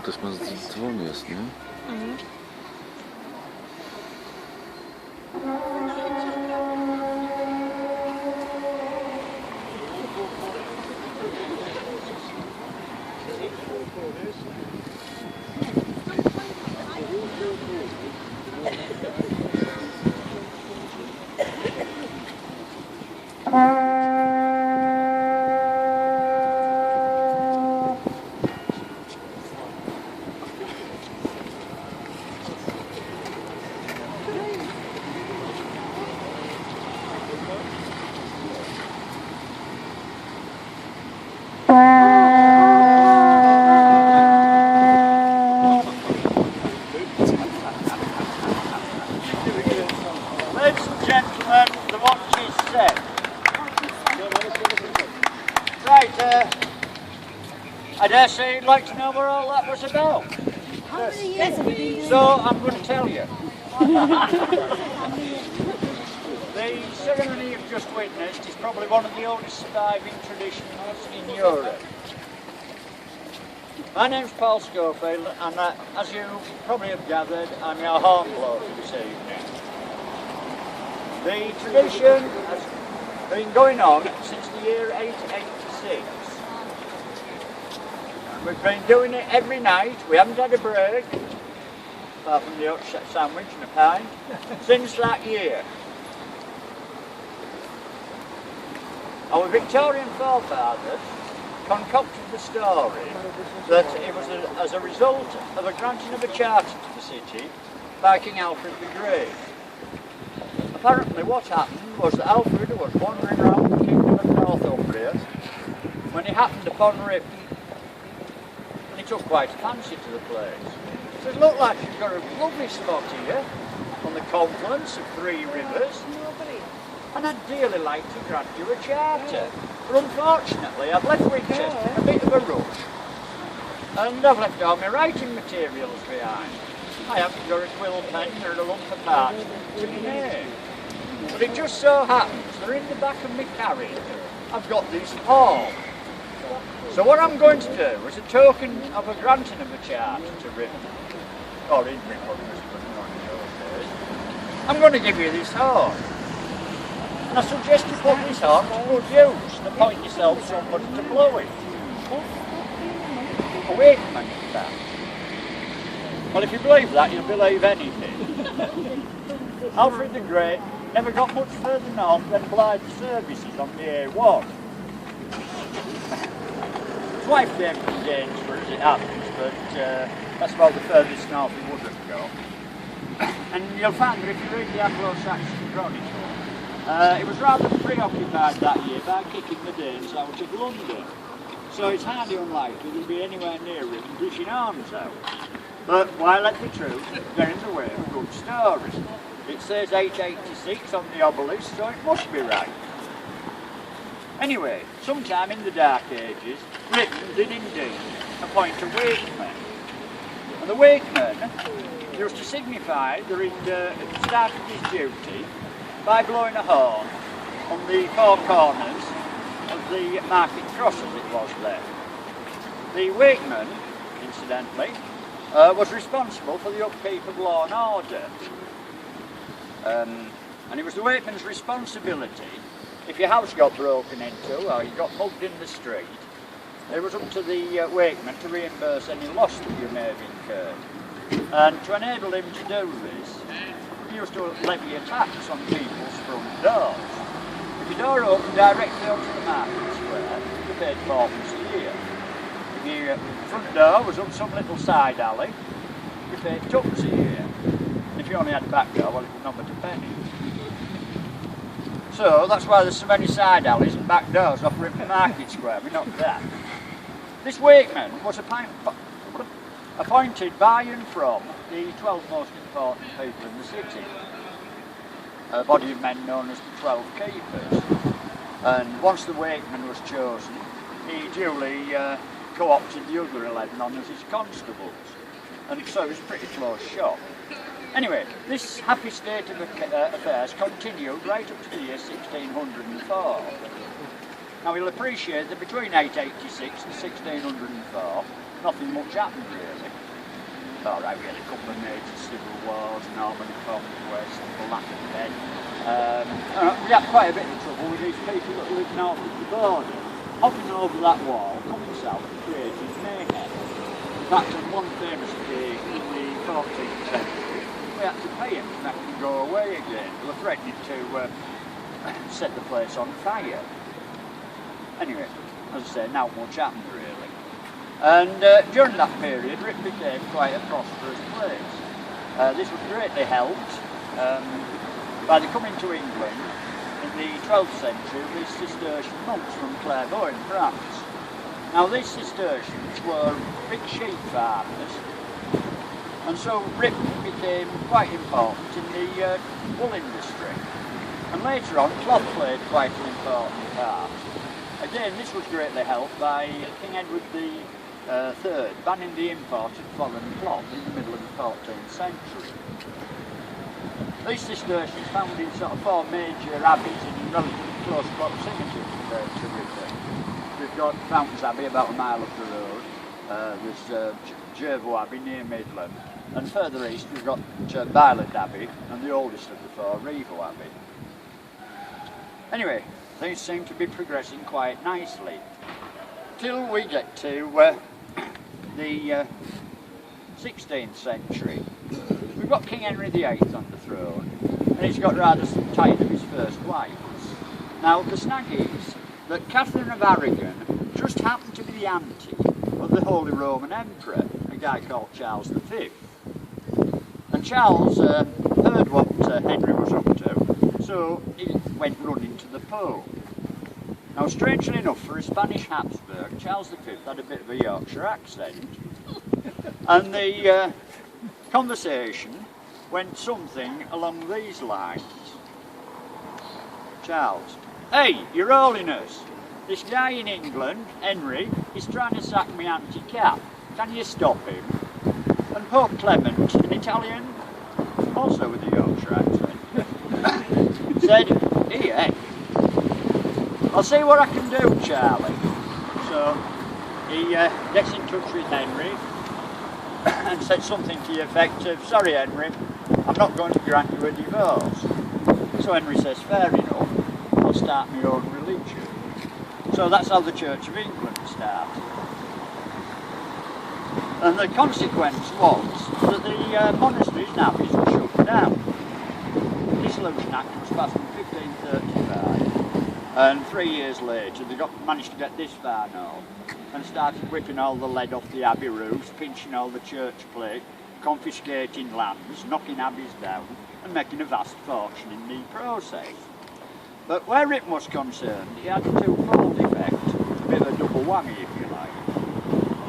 też ma dzwon jest, nie? Mhm. Ladies and gentlemen, the watch is set. Right, I dare say you'd like to know what all that was about. How many years have you been doing So I'm going to tell you. The ceremony you've just witnessed is probably one of the oldest surviving traditions in Europe. My name's Paul Schofield, and as you probably have gathered, I'm your hornblower for this evening. The tradition has been going on since the year 1886. We've been doing it every night, we haven't had a break, apart from the upset sandwich and a pint, since that year. Our Victorian forefathers concocted the story that it was as a result of a granting of a charter to the city by King Alfred the Great. Apparently what happened was that Alfred was wandering around the kingdom of Northumbria when he happened upon Ripon, and he took quite a fancy to the place. He said, "Look, lad, you've got a lovely spot here on the confluence of 3 rivers, and I'd dearly like to grant you a charter. But unfortunately, I've left Winchester in a bit of a rush, and I've left all my writing materials behind. I haven't got a quill pen or a lump of parchment to my name. But it just so happens that in the back of my carriage, I've got this horn. So what I'm going to do, as a token of a granting of a charter to Ripon, or in Ripon, as it was known in those days, I'm going to give you this horn. And I suggest you put this horn to good use and appoint yourself somebody to blow it. A wakeman, in fact. Well, if you believe that, you'll believe anything. Alfred the Great never got much further north than Blythe services on the A1. His wife came from Gainsborough, as it happens, but that's about the furthest north he wouldn't go. And you'll find that if you read the Anglo-Saxon Chronicle, he was rather preoccupied that year by kicking the Danes out of London. So it's highly unlikely he'll be anywhere near him dishing arms out. But while let be true, they're in the way of good stories. It says 886 on the obelisk, so it must be right. Anyway, sometime in the Dark Ages, Ripon did indeed appoint a wakeman. And the wakeman used to signify that he'd started his duty by blowing a horn on the 4 corners of the market cross, as it was then. The wakeman, incidentally, was responsible for the upkeep of law and order. And it was the wakeman's responsibility, if your house got broken into or you got mugged in the street, it was up to the wakeman to reimburse any loss that you may have incurred. And to enable him to do this, he used to levy a tax on people's front doors. If your door opened directly onto the market square, you paid 4pence a year. If your front door was up some little side alley, you paid 2pence a year. And if you only had a back door, well, it was numbered a penny. So that's why there's so many side alleys and back doors off Ripon Market Square. We know that. This wakeman was appointed by and from the 12 most important people in the city. A body of men known as the 12 Keepers. And once the wakeman was chosen, he duly co-opted the other 11 on as his constables. And so it was a pretty close shot. Anyway, this happy state of affairs continued right up to the year 1604. Now you'll appreciate that between 886 and 1604, nothing much happened really. Alright, we had a couple of major civil wars, Normandy conquest, the lack of dead. We had quite a bit of trouble with these people that lived north of the border. Hopping over that wall, coming south, and creating mayhem. In fact, on one famous occasion in the 14th century, we had to pay him to make them go away again. They were threatening to set the place on fire. Anyway, as I say, not much happened really. And during that period, Ripon became quite a prosperous place. This was greatly helped by the coming to England in the 12th century of these Cistercian monks from Clairvaux in France. Now these Cistercians were big sheep farmers, and so Ripon became quite important in the wool industry. And later on, cloth played quite an important part. Again, this was greatly helped by King Edward III banning the import of foreign cloth in the middle of the 14th century. These Cistercians found in sort of 4 major abbeys in relatively close proximity to Ripon. We've got Fountains Abbey about a mile up the road, there's Jervaux Abbey near Midland, and further east we've got Byland Abbey and the oldest of the 4, Ripon Abbey. Anyway, things seem to be progressing quite nicely, till we get to the 16th century. We've got King Henry VIII on the throne, and he's got rather tired of his first wives. Now the snag is that Catherine of Aragon just happened to be the auntie of the Holy Roman Emperor, a guy called Charles V. And Charles heard what Henry was up to, so he went running to the Pope. Now strangely enough, for a Spanish Habsburg, Charles V had a bit of a Yorkshire accent, and the conversation went something along these lines. Charles: "Hey, Your Holiness, this guy in England, Henry, is trying to sack me anti-cap. Can you stop him?" And Pope Clement, an Italian, also with a Yorkshire accent, said, "Here, I'll see what I can do, Charlie." So he gets in touch with Henry and said something to the effect of, "Sorry Henry, I'm not going to grant you a divorce." So Henry says, "Fair enough, I'll start my own religion." So that's how the Church of England started. And the consequence was that the monasteries and abbeys were shut down. The Dissolution Act was passed in 1535, and 3 years later they managed to get this far north and started whipping all the lead off the abbey roofs, pinching all the church plate, confiscating lands, knocking abbeys down and making a vast fortune in the process. But where Ripon was concerned, it had a twofold effect, a bit of a double whammy if you like.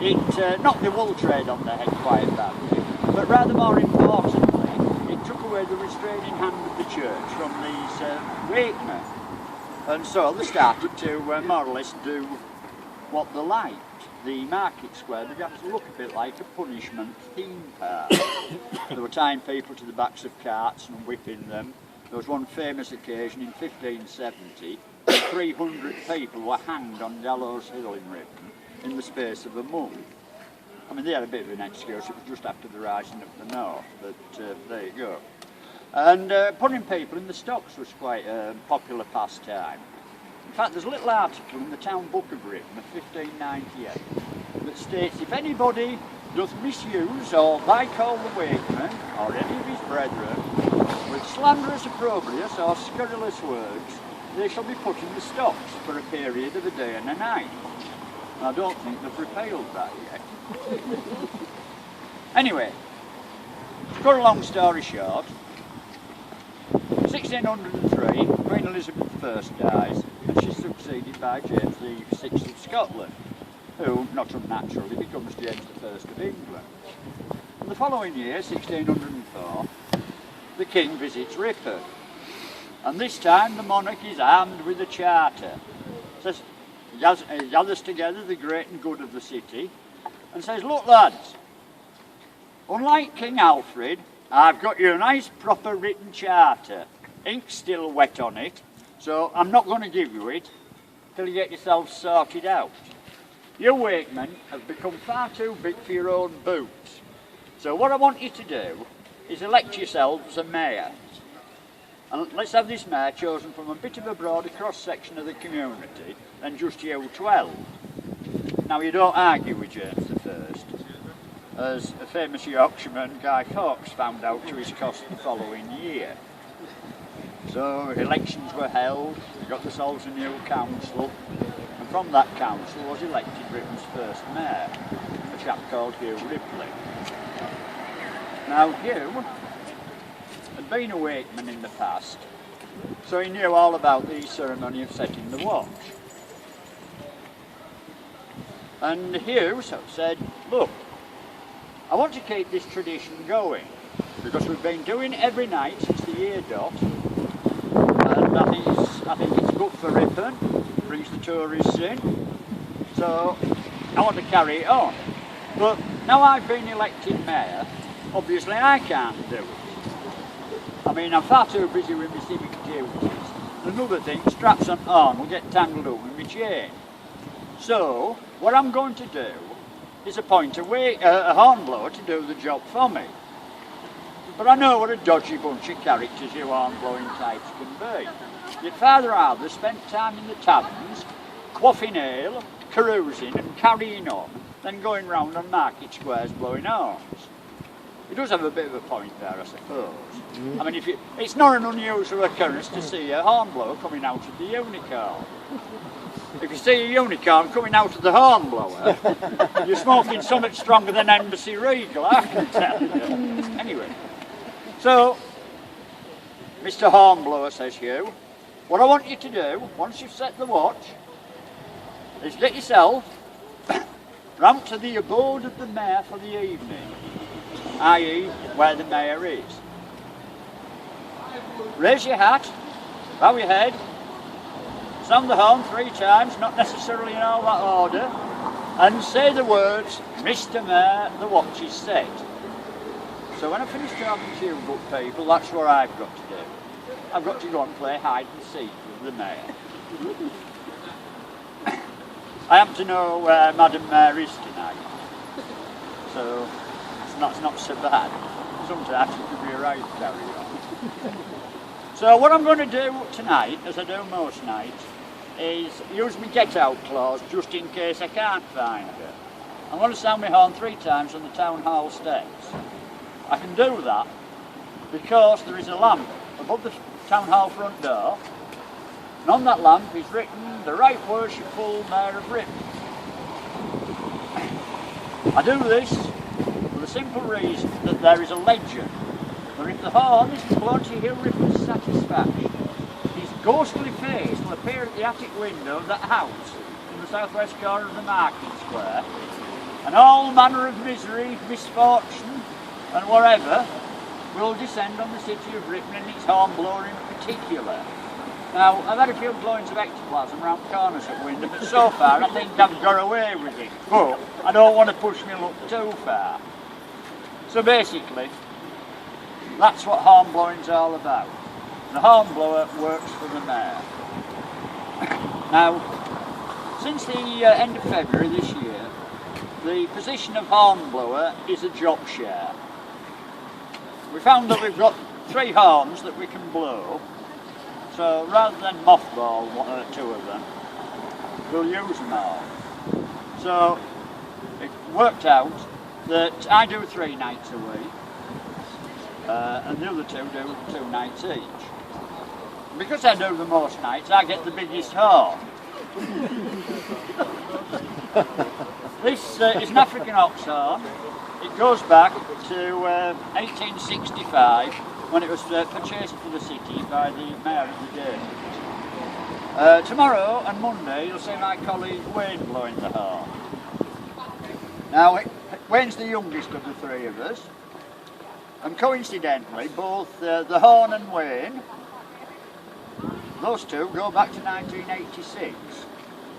It knocked the wool trade on the head quite badly, but rather more importantly, it took away the restraining hand of the church from these wakemen. And so they started to more or less do what they liked. The market square began to look a bit like a punishment theme park. They were tying people to the backs of carts and whipping them. There was one famous occasion in 1570 when 300 people were hanged on Gallows Hill in Ripon in the space of a month. I mean, they had a bit of an excuse, it was just after the rising of the north, but there you go. And putting people in the stocks was quite a popular pastime. In fact, there's a little article in the Town Book of Ripon of 1598 that states, "If anybody doth misuse or by-call the wakeman, or any of his brethren, with slanderous, opprobrious or scurrilous words, they shall be put in the stocks for a period of a day and a night." And I don't think they've repealed that yet. Anyway, to cut a long story short, 1603, Queen Elizabeth I dies, and she's succeeded by James VI of Scotland, who, not unnaturally, becomes James I of England. And the following year, 1604, the King visits Ripon, and this time the monarch is armed with a charter. Says, he gathers together the great and good of the city, and says, "Look lads, unlike King Alfred, I've got you a nice proper written charter. Ink's still wet on it, so I'm not going to give you it till you get yourselves sorted out. you Wakemen have become far too big for your own boots. So what I want you to do is elect yourselves a mayor. And let's have this mayor chosen from a bit of a broader cross-section of the community than just you 12. Now you don't argue with James I, as a famous Yorkshireman, Guy Fawkes, found out to his cost the following year. So elections were held, we got themselves a new council, and from that council was elected Britain's first mayor, a chap called Hugh Ripley. Now Hugh had been a Wakeman in the past, so he knew all about the ceremony of setting the watch. And Hugh said, look, I want to keep this tradition going, because we've been doing it every night since the year dot, and I think it's good for Ripon, brings the tourists in, so I want to carry it on. But now I've been elected mayor, obviously I can't do it. I mean, I'm far too busy with my civic duties. Another thing, straps on arm will get tangled up with my chain. So, what I'm going to do is appoint a hornblower to do the job for me. But I know what a dodgy bunch of characters you horn-blowing types can be. You'd far rather spend time in the taverns, quaffing ale, carousing and carrying on, than going round on market squares blowing horns. He does have a bit of a point there, I suppose. I mean, it's not an unusual occurrence to see a hornblower coming out of the unicorn. If you see a unicorn coming out of the hornblower, you're smoking something stronger than Embassy Regal, I can tell you. Anyway, so, Mr. Hornblower, says Hugh, what I want you to do, once you've set the watch, is get yourself round to the abode of the mayor for the evening, i.e. where the mayor is. Raise your hat, bow your head, sound the horn 3 times, not necessarily in all that order, and say the words, Mr. Mayor, the watch is set. So when I finish talking to you good people, that's what I've got to do. I've got to go and play hide and seek with the mayor. I happen to know where Madam Mayor is tonight, so it's not so bad. Sometimes it could be a right carry on. So what I'm going to do tonight, as I do most nights, is use my get out clause just in case I can't find her. I'm going to sound my horn 3 times on the town hall steps. I can do that because there is a lamp above the town hall front door, and on that lamp is written, the Right Worshipful Mayor of Ripon. I do this for the simple reason that there is a legend that if the horn isn't blown to Hugh Ripon's satisfaction, his ghostly face will appear at the attic window of that house in the southwest corner of the market square, and all manner of misery, misfortune and whatever will descend on the city of Ripon and its hornblower in particular. Now, I've had a few blowings of ectoplasm around corners at window, but so far I think I've got away with it. But I don't want to push my luck too far. So basically, that's what hornblowing's all about. The hornblower works for the mayor. Now, since the end of February this year, the position of hornblower is a job share. We found that we've got 3 horns that we can blow, so rather than mothball 2 of them, we'll use them all. So it worked out that I do 3 nights a week, and the other 2 do 2 nights each. Because I do the most nights, I get the biggest horn. This is an African ox horn. It goes back to 1865 when it was purchased for the city by the mayor of the day. Tomorrow and Monday you'll see my colleague Wayne blowing the horn. Now Wayne's the youngest of the 3 of us, and coincidentally both the horn and Wayne, those 2 go back to 1986.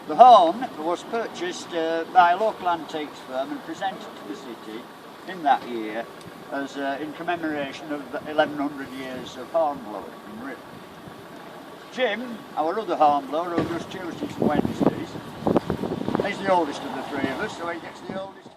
The horn was purchased by a local antiques firm and presented to the city in that year as in commemoration of the 1100 years of hornblowing in Ripon. Jim, our other hornblower who does Tuesdays and Wednesdays, He's the oldest of the three of us, so he gets the oldest.